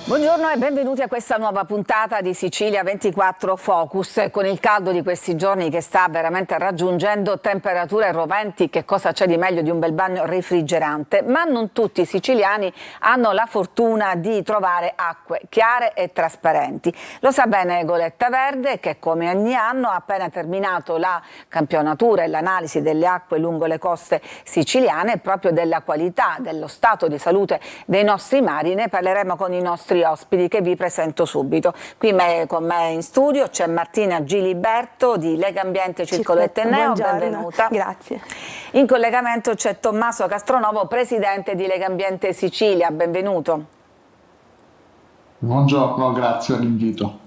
Buongiorno e benvenuti a questa nuova puntata di Sicilia 24 Focus. Con il caldo di questi giorni che sta veramente raggiungendo temperature roventi, che cosa c'è di meglio di un bel bagno refrigerante? Ma non tutti i siciliani hanno la fortuna di trovare acque chiare e trasparenti. Lo sa bene Goletta Verde, che come ogni anno ha appena terminato la campionatura e l'analisi delle acque lungo le coste siciliane e proprio della qualità, dello stato di salute dei nostri mari. Ne parleremo con i nostri ospiti che vi presento subito. Qui con me in studio c'è Martina Giliberto di Lega Ambiente Circolo Etneo, benvenuta. Grazie. In collegamento c'è Tommaso Castronovo, presidente di Lega Ambiente Sicilia, benvenuto. Buongiorno, grazie all'invito.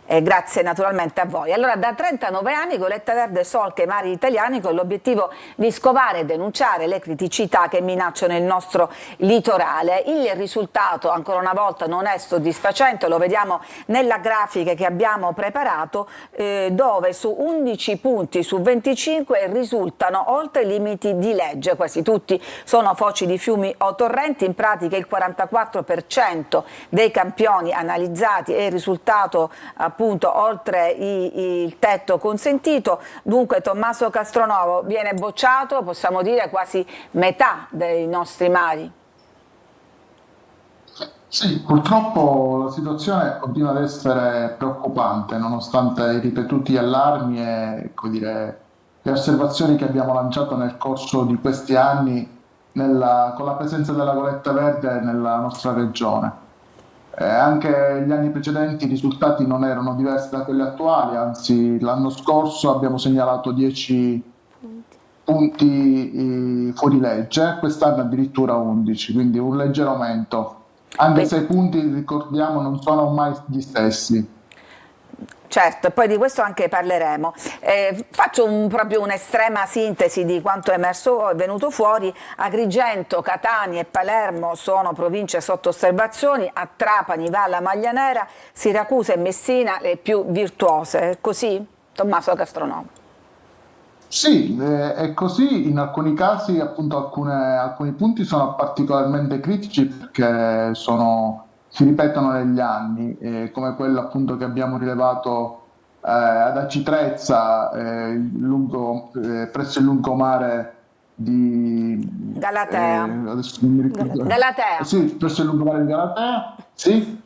Grazie naturalmente a voi. Allora, da 39 anni Goletta Verde solca i mari italiani con l'obiettivo di scovare e denunciare le criticità che minacciano il nostro litorale. Il risultato ancora una volta non è soddisfacente, lo vediamo nella grafica che abbiamo preparato, dove su 11 punti su 25 risultano oltre i limiti di legge. Quasi tutti sono foci di fiumi o torrenti. In pratica il 44% dei campioni analizzati è il risultato appunto oltre il tetto consentito. Dunque Tommaso Castronovo, viene bocciato, possiamo dire, quasi metà dei nostri mari. Sì, purtroppo la situazione continua ad essere preoccupante nonostante i ripetuti allarmi e le osservazioni che abbiamo lanciato nel corso di questi anni con la presenza della Goletta Verde nella nostra regione. Anche gli anni precedenti i risultati non erano diversi da quelli attuali, anzi l'anno scorso abbiamo segnalato 10 punti fuori legge, quest'anno addirittura 11, quindi un leggero aumento, anche se i punti, ricordiamo, non sono mai gli stessi. Certo, e poi di questo anche parleremo. Faccio proprio un'estrema sintesi di quanto è venuto fuori. Agrigento, Catania e Palermo sono province sotto osservazioni, a Trapani, Valle, Maglia Nera, Siracusa e Messina le più virtuose. È così? Tommaso Castronovo. Sì, è così. In alcuni casi appunto alcuni punti sono particolarmente critici perché si ripetono negli anni, come quello appunto che abbiamo rilevato ad Acitrezza, presso il lungomare di Galatea. adesso non mi ricordo. Galatea. Sì, presso il lungomare di Galatea, sì.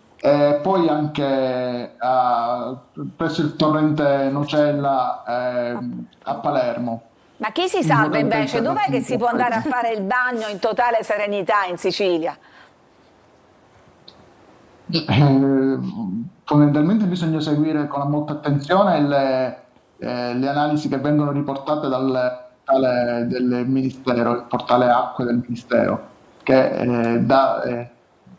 Poi anche presso il torrente Nocella a Palermo. Ma chi si salva invece? Dov'è che si può andare a fare il bagno in totale serenità in Sicilia? Fondamentalmente bisogna seguire con molta attenzione le analisi che vengono riportate dal portale del Ministero, il portale acque del Ministero, che dà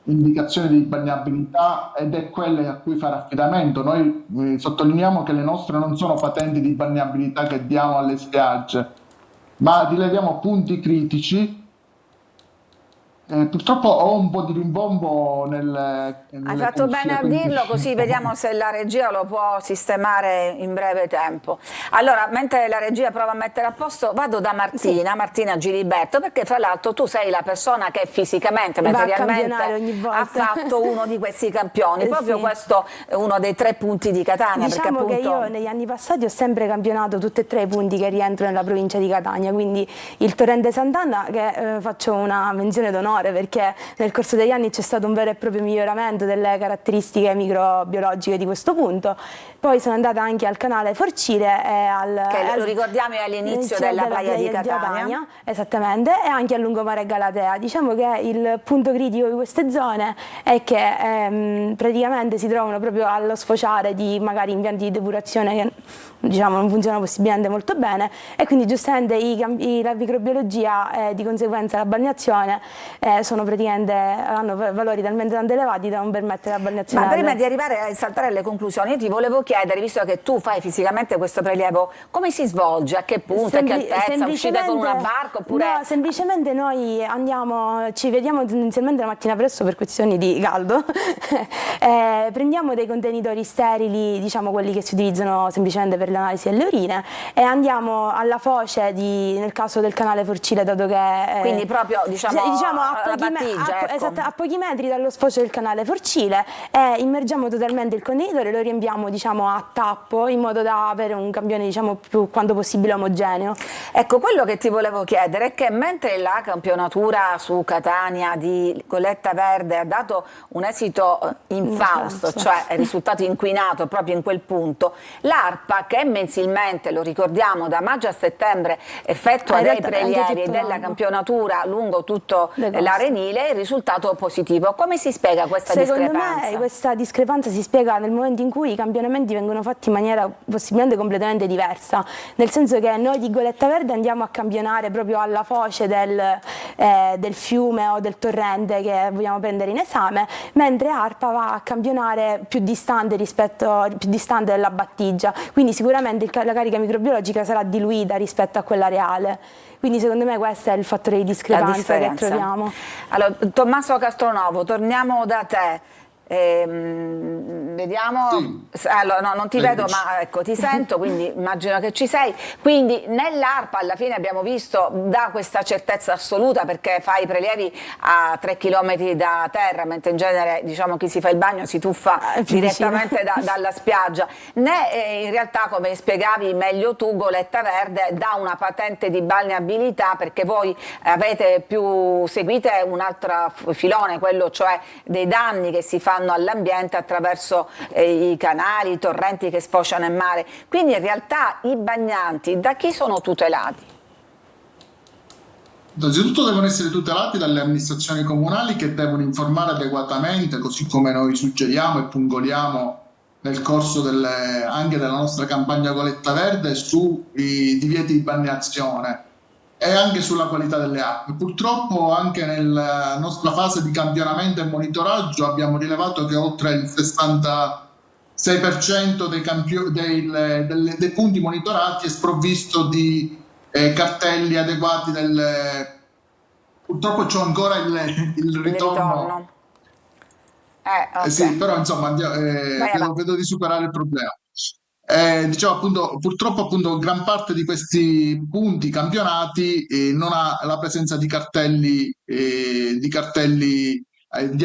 indicazioni di bagnabilità ed è quelle a cui fare affidamento. Noi sottolineiamo che le nostre non sono patenti di bagnabilità che diamo alle spiagge, ma rileviamo punti critici. Purtroppo ho un po' di rimbombo Hai fatto bene a dirlo, così vediamo se la regia lo può sistemare in breve tempo. Allora, mentre la regia prova a mettere a posto, vado da Martina, sì. Martina Giliberto, perché fra l'altro tu sei la persona che fisicamente, materialmente ha fatto uno di questi campioni, proprio sì. Questo è uno dei 3 punti di Catania. Diciamo perché appunto... che io negli anni passati ho sempre campionato tutti e 3 i punti che rientrano nella provincia di Catania, quindi il Torrente Sant'Anna, che faccio una menzione d'onore perché nel corso degli anni c'è stato un vero e proprio miglioramento delle caratteristiche microbiologiche di questo punto. Poi sono andata anche al canale Forcire che lo ricordiamo è all'inizio della playa di Catania. Esattamente, e anche a lungomare Galatea. Diciamo che il punto critico di queste zone è che praticamente si trovano proprio allo sfociare di magari impianti di depurazione che diciamo non funzionano possibilmente molto bene, e quindi giustamente la microbiologia e di conseguenza la bagnazione hanno valori talmente tanto elevati da non permettere la bagnazione. Ma prima di arrivare a saltare alle conclusioni, io ti volevo chiedere, visto che tu fai fisicamente questo prelievo, come si svolge, a che punto, a che altezza, uscite con una barca oppure... No, semplicemente noi ci vediamo tendenzialmente la mattina presto per questioni di caldo, prendiamo dei contenitori sterili, diciamo quelli che si utilizzano semplicemente per per l'analisi delle urine, e andiamo alla foce nel caso del canale Forcile, dato che quindi proprio diciamo a Battigia, ecco. a pochi metri dallo sfocio del canale Forcile, e immergiamo totalmente il contenitore, lo riempiamo a tappo in modo da avere un campione più quanto possibile omogeneo. Ecco, quello che ti volevo chiedere è che mentre la campionatura su Catania di Goletta Verde ha dato un esito infausto, cioè è risultato inquinato proprio in quel punto, l'ARPA, che mensilmente, lo ricordiamo, da maggio a settembre effettua dei prelievi della campionatura lungo tutto l'Arenile, il risultato positivo. Come si spiega questa discrepanza? Secondo me questa discrepanza si spiega nel momento in cui i campionamenti vengono fatti in maniera possibilmente completamente diversa, nel senso che noi di Goletta Verde andiamo a campionare proprio alla foce del fiume o del torrente che vogliamo prendere in esame, mentre ARPA va a campionare più distante dalla battigia, quindi sicuramente la carica microbiologica sarà diluita rispetto a quella reale. Quindi secondo me questo è il fattore di discrepanza che troviamo. Allora, Tommaso Castronovo, torniamo da te. Vediamo, sì. Allora, no, non ti vedo, ma ecco, ti sento, quindi immagino che ci sei. Quindi nell'ARPA alla fine abbiamo visto, da questa certezza assoluta, perché fai i prelievi a 3 km da terra, mentre in genere diciamo chi si fa il bagno si tuffa direttamente dalla spiaggia, né in realtà, come spiegavi meglio tu, Goletta Verde dà una patente di balneabilità, perché voi seguite un altro filone, quello cioè dei danni che si fanno all'ambiente attraverso i canali, i torrenti che sfociano in mare. Quindi in realtà i bagnanti da chi sono tutelati? Innanzitutto devono essere tutelati dalle amministrazioni comunali, che devono informare adeguatamente, così come noi suggeriamo e pungoliamo nel corso anche della nostra campagna Goletta Verde, sui divieti di balneazione e anche sulla qualità delle acque. Purtroppo anche nella nostra fase di campionamento e monitoraggio abbiamo rilevato che oltre il 66% dei punti monitorati è sprovvisto di cartelli adeguati. Purtroppo c'è ancora il ritorno. Okay. Sì, però insomma vedo di superare il problema. Diciamo appunto, purtroppo appunto gran parte di questi punti campionati non ha la presenza di cartelli di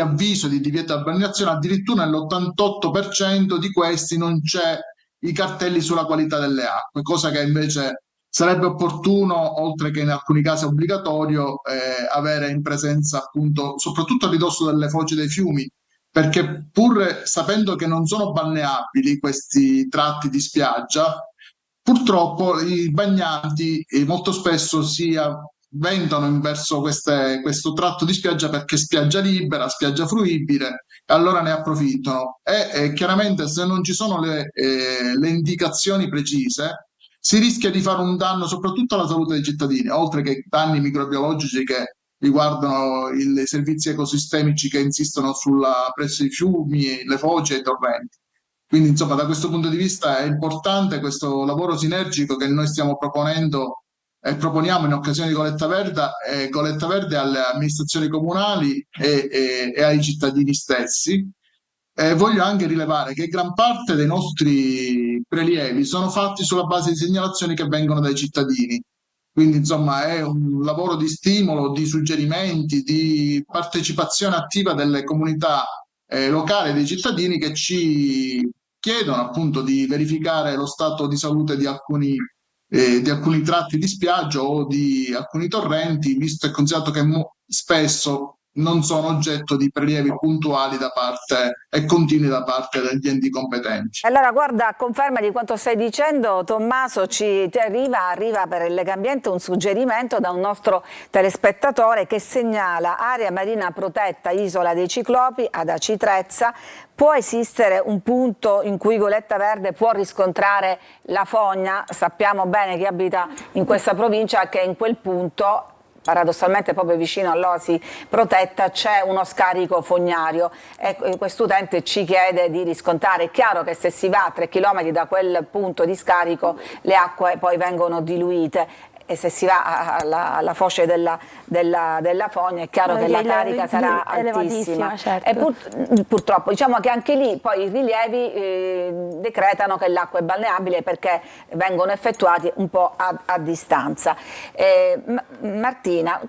avviso di divieto di balneazione. Addirittura nell'88% di questi non c'è i cartelli sulla qualità delle acque, cosa che invece sarebbe opportuno, oltre che in alcuni casi obbligatorio, avere in presenza appunto, soprattutto a ridosso delle foci dei fiumi, perché pur sapendo che non sono balneabili questi tratti di spiaggia, purtroppo i bagnanti molto spesso si avventano verso questo tratto di spiaggia perché è spiaggia libera, spiaggia fruibile, e allora ne approfittano. E chiaramente, se non ci sono le indicazioni precise, si rischia di fare un danno soprattutto alla salute dei cittadini, oltre che danni microbiologici che riguardano i servizi ecosistemici che insistono presso i fiumi, le foci e i torrenti. Quindi insomma, da questo punto di vista è importante questo lavoro sinergico che noi stiamo proponendo e proponiamo in occasione di Goletta Verde alle amministrazioni comunali e ai cittadini stessi. Voglio anche rilevare che gran parte dei nostri prelievi sono fatti sulla base di segnalazioni che vengono dai cittadini. Quindi, insomma, è un lavoro di stimolo, di suggerimenti, di partecipazione attiva delle comunità locali e dei cittadini, che ci chiedono appunto di verificare lo stato di salute di alcuni tratti di spiaggia o di alcuni torrenti, visto e considerato che spesso non sono oggetto di prelievi puntuali da parte e continui da parte degli enti competenti. Allora, guarda, a conferma di quanto stai dicendo, Tommaso, ti arriva per il Legambiente un suggerimento da un nostro telespettatore che segnala: area marina protetta Isola dei Ciclopi ad Aci Trezza. Può esistere un punto in cui Goletta Verde può riscontrare la fogna? Sappiamo bene, chi abita in questa provincia, che in quel punto, paradossalmente proprio vicino all'oasi protetta, c'è uno scarico fognario, e quest'utente ci chiede di riscontrare. È chiaro che se si va a 3 km da quel punto di scarico le acque poi vengono diluite. e se si va alla foce della fogna è chiaro che la carica sarà altissima. Certo. E purtroppo diciamo che anche lì poi i rilievi decretano che l'acqua è balneabile perché vengono effettuati un po' a distanza. Martina,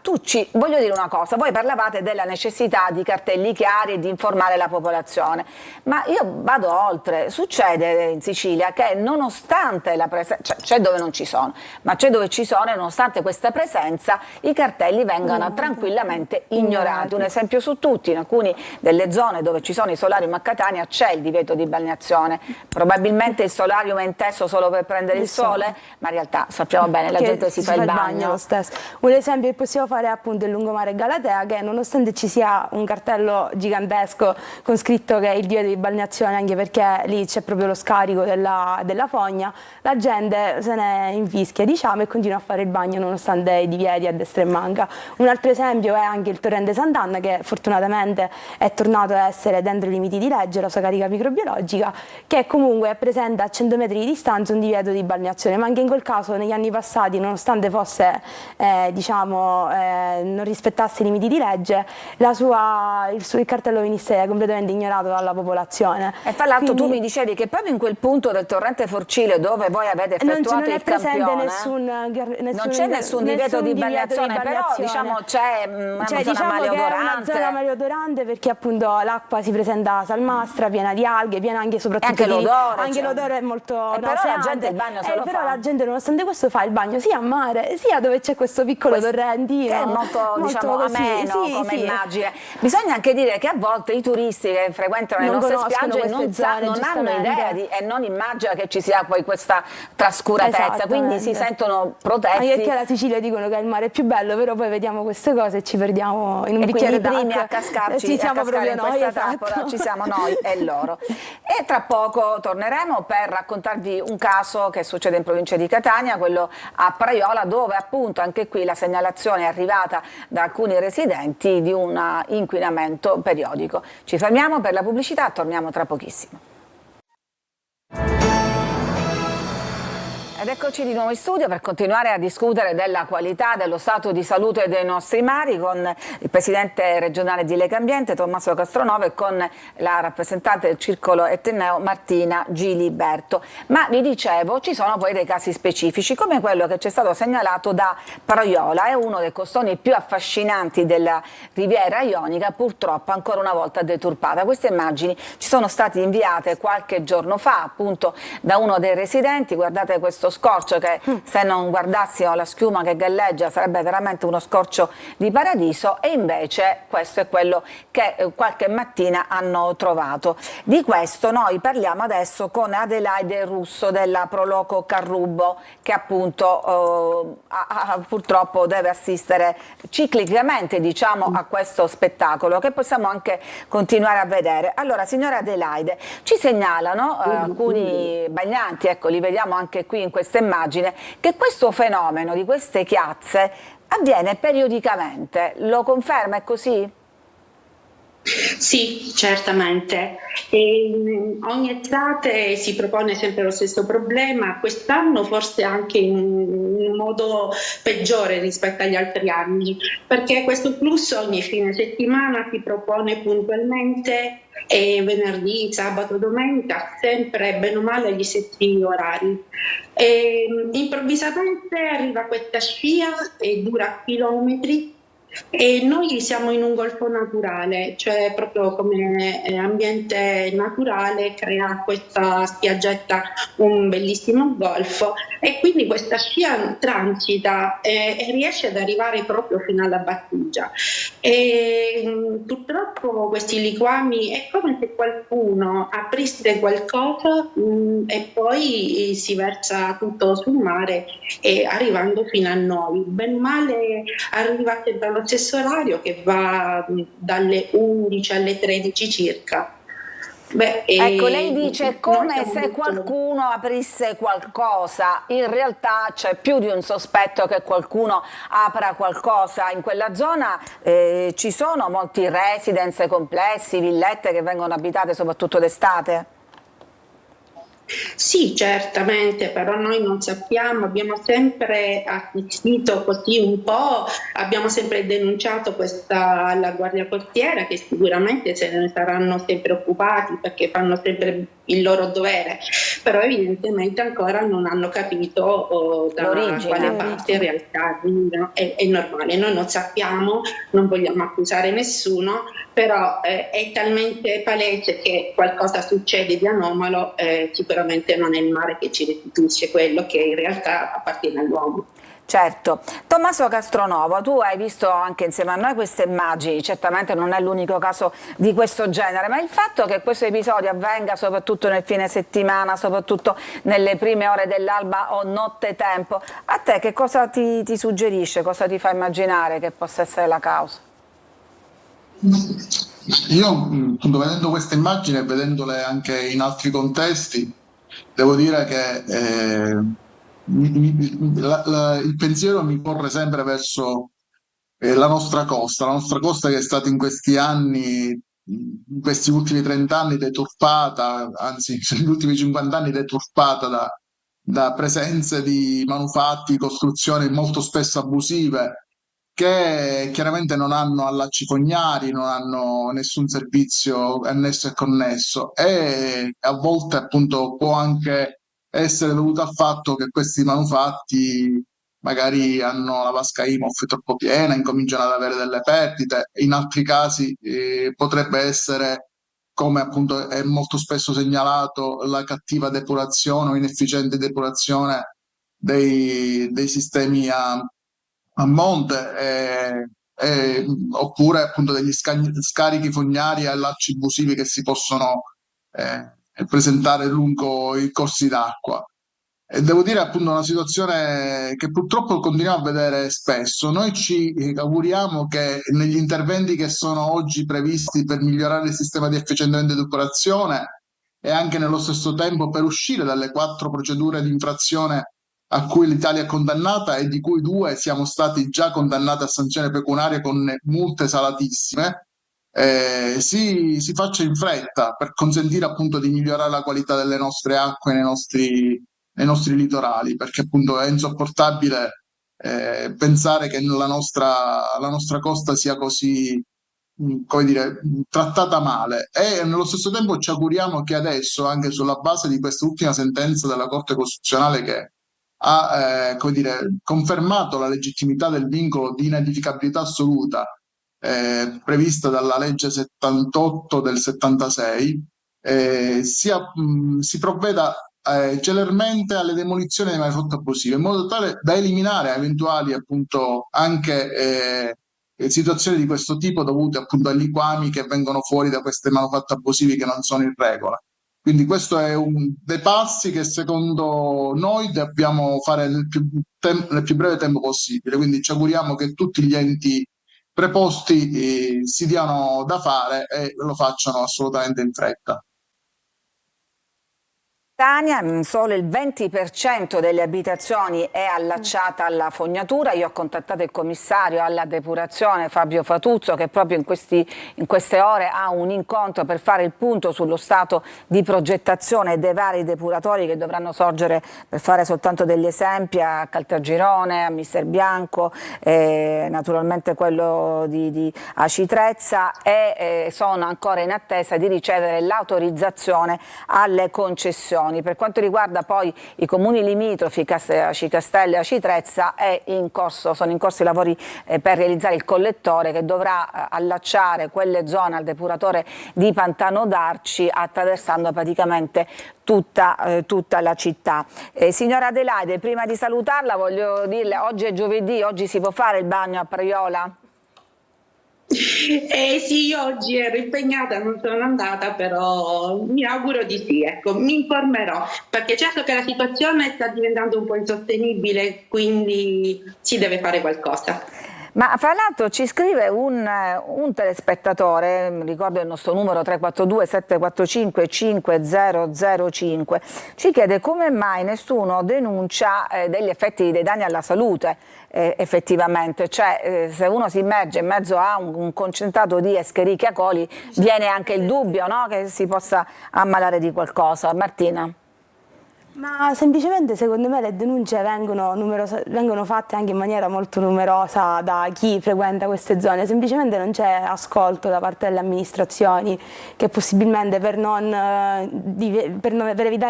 voglio dire una cosa, voi parlavate della necessità di cartelli chiari e di informare la popolazione, ma io vado oltre. Succede in Sicilia che nonostante la presenza, c'è dove non ci sono, ma c'è dove ci sono, e nonostante questa presenza i cartelli vengano tranquillamente ignorati. Un esempio su tutti: in alcune delle zone dove ci sono i solarium a Catania c'è il divieto di balneazione, probabilmente il solarium è inteso solo per prendere il sole, ma in realtà sappiamo bene la gente si fa il bagno lo stesso. Un esempio che possiamo fare è appunto il lungomare Galatea, che nonostante ci sia un cartello gigantesco con scritto che è il divieto di balneazione, anche perché lì c'è proprio lo scarico della fogna, la gente se ne infischia, diciamo, e continua a fare il bagno nonostante i divieti a destra e manca. Un altro esempio è anche il torrente Sant'Anna, che fortunatamente è tornato a essere dentro i limiti di legge, la sua carica microbiologica, che comunque presenta a 100 metri di distanza un divieto di balneazione, ma anche in quel caso negli anni passati, nonostante fosse non rispettasse i limiti di legge, il cartello venisse completamente ignorato dalla popolazione. E fra l'altro tu mi dicevi che proprio in quel punto del torrente Forcile dove voi avete effettuato il campione non c'è nessun divieto di balneazione, però diciamo c'è una zona maleodorante. È una zona maleodorante perché appunto l'acqua si presenta salmastra, piena di alghe, piena anche soprattutto anche l'odore. Anche l'odore è molto però la gente il bagno se lo però fa. la gente nonostante questo fa il bagno sia a mare sia dove c'è questo piccolo torrentino. Che è molto diciamo così. ameno come immagine. Bisogna anche dire che a volte i turisti che frequentano le nostre spiagge non hanno idea e non immaginano che ci sia poi questa trascuratezza, quindi si sentono protetti. Anche perché la Sicilia dicono che è il mare più bello, però poi vediamo queste cose e ci perdiamo in un bicchiere d'acqua. I primi a cascarci, ci siamo proprio in noi, questa esatto. trappola, ci siamo noi e loro. E tra poco torneremo per raccontarvi un caso che succede in provincia di Catania, quello a Praiola, dove appunto anche qui la segnalazione è arrivata da alcuni residenti di un inquinamento periodico. Ci fermiamo per la pubblicità, torniamo tra pochissimo. Ed eccoci di nuovo in studio per continuare a discutere della qualità, dello stato di salute dei nostri mari con il presidente regionale di Legambiente Tommaso Castronova e con la rappresentante del circolo etneo Martina Giliberto. Ma vi dicevo, ci sono poi dei casi specifici come quello che ci è stato segnalato da Praiola, è uno dei costoni più affascinanti della Riviera Ionica, purtroppo ancora una volta deturpata. Queste immagini ci sono state inviate qualche giorno fa appunto da uno dei residenti. Guardate questo scorcio che se non guardassimo la schiuma che galleggia sarebbe veramente uno scorcio di paradiso, e invece questo è quello che qualche mattina hanno trovato. Di questo noi parliamo adesso con Adelaide Russo della Proloco Carrubo, che appunto purtroppo deve assistere ciclicamente diciamo a questo spettacolo che possiamo anche continuare a vedere. Allora signora Adelaide, ci segnalano alcuni bagnanti, ecco li vediamo anche qui in questa immagine, che questo fenomeno di queste chiazze avviene periodicamente. Lo conferma, è così? Sì, certamente. Ogni estate si propone sempre lo stesso problema, quest'anno forse anche in modo peggiore rispetto agli altri anni, perché questo flusso ogni fine settimana si propone puntualmente venerdì, sabato, domenica, sempre bene o male agli stessi orari. Improvvisamente arriva questa scia e dura chilometri. E noi siamo in un golfo naturale, cioè proprio come ambiente naturale crea questa spiaggetta un bellissimo golfo, e quindi questa scia transita e riesce ad arrivare proprio fino alla battigia. Purtroppo questi liquami è come se qualcuno aprisse qualcosa e poi si versa tutto sul mare, arrivando fino a noi. Ben male arriva sempre allo stesso orario, che va dalle 11 alle 13 circa. Ecco, lei dice come se qualcuno aprisse qualcosa, in realtà c'è più di un sospetto che qualcuno apra qualcosa. In quella zona ci sono molti residence, complessi, villette che vengono abitate soprattutto d'estate? Sì, certamente, però noi non sappiamo, abbiamo sempre assistito così un po', abbiamo sempre denunciato questa alla Guardia Costiera che sicuramente se ne saranno sempre occupati perché fanno sempre il loro dovere, però evidentemente ancora non hanno capito da quale L'origine. parte in realtà è normale. Noi non sappiamo, non vogliamo accusare nessuno, però è talmente palese che qualcosa succede di anomalo, sicuramente non è il mare che ci restituisce quello che in realtà appartiene all'uomo. Certo. Tommaso Castronovo, tu hai visto anche insieme a noi queste immagini, certamente non è l'unico caso di questo genere, ma il fatto che questo episodio avvenga soprattutto nel fine settimana, soprattutto nelle prime ore dell'alba o nottetempo, a te che cosa ti suggerisce, cosa ti fa immaginare che possa essere la causa? Io, appunto, vedendo queste immagini e vedendole anche in altri contesti, devo dire che il pensiero mi corre sempre verso la nostra costa che è stata in questi anni, in questi ultimi 30 anni deturpata, anzi, negli ultimi 50 anni deturpata da presenze di manufatti, costruzioni molto spesso abusive che chiaramente non hanno allacci fognari, non hanno nessun servizio annesso e connesso e a volte appunto può anche essere dovuto al fatto che questi manufatti magari hanno la vasca IMOF troppo piena, incominciano ad avere delle perdite, in altri casi potrebbe essere, come appunto è molto spesso segnalato, la cattiva depurazione o inefficiente depurazione dei sistemi a monte, oppure appunto degli scarichi fognari e allacci abusivi che si possono presentare lungo i corsi d'acqua. E devo dire appunto una situazione che purtroppo continuiamo a vedere spesso. Noi ci auguriamo che negli interventi che sono oggi previsti per migliorare il sistema di efficientamento ed educazione e anche nello stesso tempo per uscire dalle 4 procedure di infrazione a cui l'Italia è condannata e di cui 2 siamo stati già condannati a sanzione pecuniaria con multe salatissime, si faccia in fretta per consentire appunto di migliorare la qualità delle nostre acque nei nostri litorali, perché appunto è insopportabile pensare che la nostra costa sia così, come dire, trattata male. E nello stesso tempo ci auguriamo che adesso, anche sulla base di quest'ultima sentenza della Corte Costituzionale che ha come dire, confermato la legittimità del vincolo di inedificabilità assoluta prevista dalla legge 78 del 76, si provveda celermente alle demolizioni dei manifatto abusivi, in modo tale da eliminare eventuali appunto anche situazioni di questo tipo dovute appunto agli liquami che vengono fuori da questi manufatti abusivi che non sono in regola. Quindi questo è dei passi che secondo noi dobbiamo fare nel più breve tempo possibile. Quindi ci auguriamo che tutti gli enti preposti si diano da fare e lo facciano assolutamente in fretta. Catania, solo il 20% delle abitazioni è allacciata alla fognatura. Io ho contattato il commissario alla depurazione Fabio Fatuzzo che proprio in queste ore ha un incontro per fare il punto sullo stato di progettazione dei vari depuratori che dovranno sorgere, per fare soltanto degli esempi, a Caltagirone, a Mister Bianco, naturalmente quello di Acitrezza e sono ancora in attesa di ricevere l'autorizzazione alle concessioni. Per quanto riguarda poi i comuni limitrofi, Aci Castello e Acitrezza, sono in corso i lavori per realizzare il collettore che dovrà allacciare quelle zone al depuratore di Pantano d'Arci, attraversando praticamente tutta la città. Signora Adelaide, prima di salutarla voglio dirle, oggi è giovedì, oggi si può fare il bagno a Praiola? Sì, io oggi ero impegnata, non sono andata, però mi auguro di sì, ecco, mi informerò, perché certo che la situazione sta diventando un po' insostenibile, quindi si deve fare qualcosa. Ma fra l'altro ci scrive un telespettatore, ricordo il nostro numero 342 745 5005, ci chiede come mai nessuno denuncia degli effetti dei danni alla salute effettivamente, cioè se uno si immerge in mezzo a un concentrato di Escherichia coli viene anche il dubbio, no? Che si possa ammalare di qualcosa. Martina. Ma semplicemente secondo me le denunce vengono fatte anche in maniera molto numerosa da chi frequenta queste zone, semplicemente non c'è ascolto da parte delle amministrazioni che possibilmente per evitare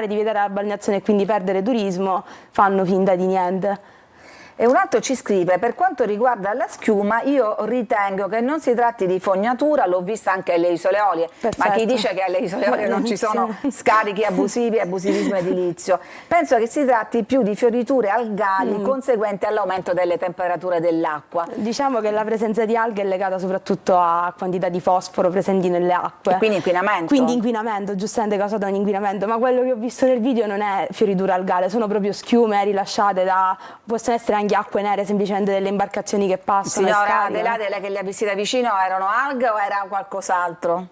di vietare la balneazione e quindi perdere turismo fanno finta di niente. E un altro ci scrive: per quanto riguarda la schiuma, io ritengo che non si tratti di fognatura, l'ho vista anche alle Isole Olie. Perfetto. Ma chi dice che alle Isole Olie non ci sono scarichi abusivi e abusivismo edilizio? Penso che si tratti più di fioriture algali conseguenti all'aumento delle temperature dell'acqua. Diciamo che la presenza di alghe è legata soprattutto a quantità di fosforo presenti nelle acque. E quindi inquinamento. Quindi inquinamento, giustamente causato da un inquinamento, ma quello che ho visto nel video non è fioritura algale, sono proprio schiume rilasciate possono essere anche acque nere, semplicemente delle imbarcazioni che passano. Signora Adelaide, lei che le ha viste da vicino, erano alghe o era qualcos'altro?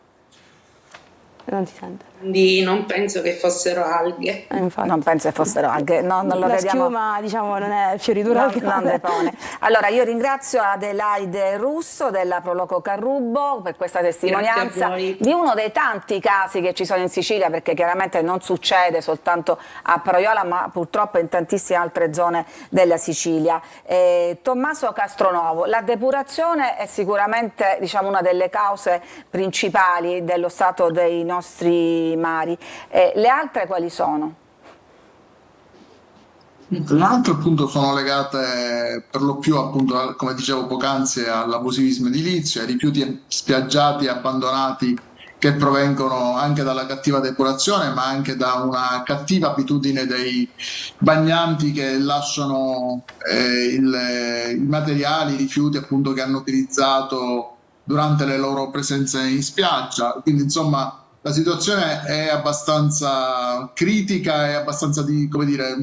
Non si sente. Quindi non penso che fossero alghe. Non penso che fossero alghe, non lo la vediamo. schiuma, diciamo, non è fioritura algale. Non depone. Allora io ringrazio Adelaide Russo della Proloco Carrubbo per questa testimonianza di uno dei tanti casi che ci sono in Sicilia, perché chiaramente non succede soltanto a Proiola ma purtroppo in tantissime altre zone della Sicilia. Tommaso Castronovo, la depurazione è sicuramente, diciamo, una delle cause principali dello stato dei nostri mari. Le altre quali sono? Le altre appunto sono legate per lo più, appunto, come dicevo poc'anzi, all'abusivismo edilizio, ai rifiuti spiaggiati abbandonati che provengono anche dalla cattiva depurazione, ma anche da una cattiva abitudine dei bagnanti che lasciano i materiali, i rifiuti appunto che hanno utilizzato durante le loro presenze in spiaggia. Quindi insomma la situazione è abbastanza critica e abbastanza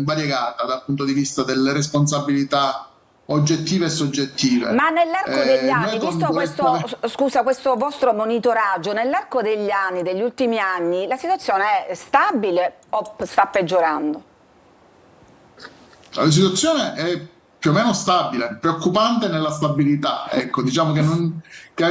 variegata dal punto di vista delle responsabilità oggettive e soggettive. Ma nell'arco degli anni, visto questo vostro monitoraggio, nell'arco degli anni, degli ultimi anni, la situazione è stabile o sta peggiorando? La situazione è più o meno stabile, preoccupante nella stabilità. Ecco, diciamo che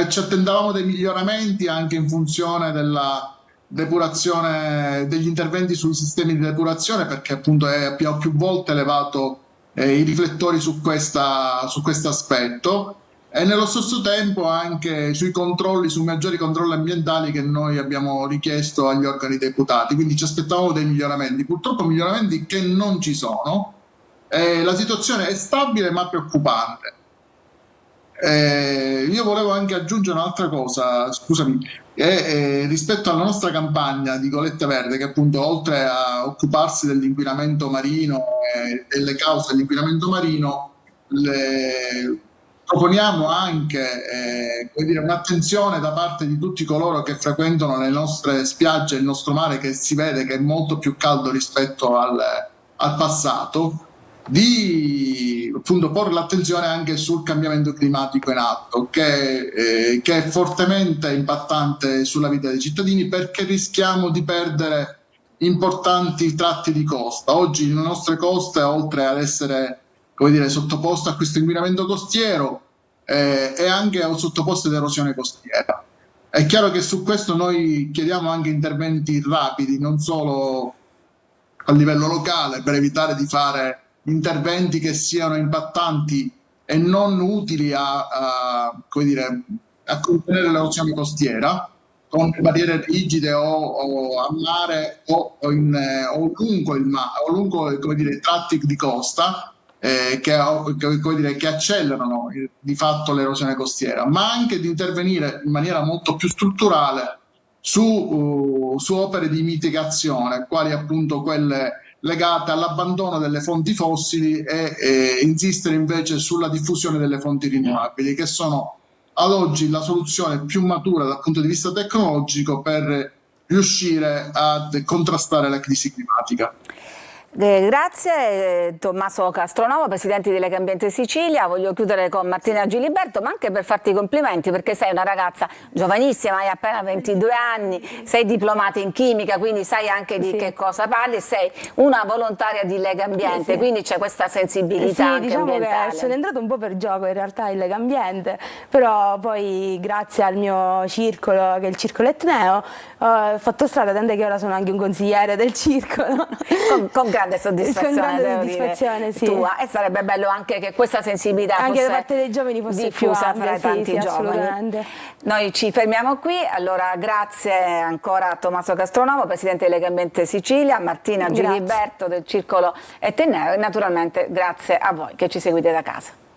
ci attendavamo dei miglioramenti anche in funzione della depurazione, degli interventi sui sistemi di depurazione, perché appunto abbiamo più volte elevato i riflettori su questo aspetto, e nello stesso tempo anche sui maggiori controlli ambientali che noi abbiamo richiesto agli organi deputati. Quindi ci aspettavamo dei miglioramenti, purtroppo miglioramenti che non ci sono. La situazione è stabile ma preoccupante. Io volevo anche aggiungere un'altra cosa, scusami, rispetto alla nostra campagna di Goletta Verde, che appunto oltre a occuparsi dell'inquinamento marino e delle cause dell'inquinamento marino, proponiamo anche un'attenzione da parte di tutti coloro che frequentano le nostre spiagge, il nostro mare, che si vede che è molto più caldo rispetto al passato, di appunto porre l'attenzione anche sul cambiamento climatico in atto, che è fortemente impattante sulla vita dei cittadini, perché rischiamo di perdere importanti tratti di costa. Oggi le nostre coste, oltre ad essere sottoposte a questo inquinamento costiero, è anche sottoposte ad erosione costiera. È chiaro che su questo noi chiediamo anche interventi rapidi, non solo a livello locale, per evitare di fare interventi che siano impattanti e non utili a contenere l'erosione costiera con barriere rigide o a mare o lungo i tratti di costa che accelerano di fatto l'erosione costiera, ma anche di intervenire in maniera molto più strutturale su opere di mitigazione, quali appunto quelle legate all'abbandono delle fonti fossili e insistere invece sulla diffusione delle fonti rinnovabili, che sono ad oggi la soluzione più matura dal punto di vista tecnologico per riuscire a contrastare la crisi climatica. Grazie Tommaso Castronovo, presidente di Legambiente Sicilia. Voglio chiudere con Martina Giliberto, ma anche per farti i complimenti, perché sei una ragazza giovanissima, hai appena 22 anni, sei diplomata in chimica, quindi sai anche di che cosa parli, e sei una volontaria di Legambiente, quindi c'è questa sensibilità anche diciamo ambientale. Che sono entrata un po' per gioco in realtà in Legambiente, però poi grazie al mio circolo, che è il Circolo Etneo, ho fatto strada, tant'è che ora sono anche un consigliere del circolo. Congratulazioni. grande soddisfazione, Con grande devo soddisfazione, dire, sì. tua, e sarebbe bello anche che questa sensibilità Anche fosse da parte dei giovani fosse diffusa più fra ampia, tanti sì, giovani. assolutamente. Noi ci fermiamo qui, allora grazie ancora a Tommaso Castronovo, Presidente di Lega Ambiente Sicilia, a Martina Grazie. Giliberto del Circolo Etneo e naturalmente grazie a voi che ci seguite da casa.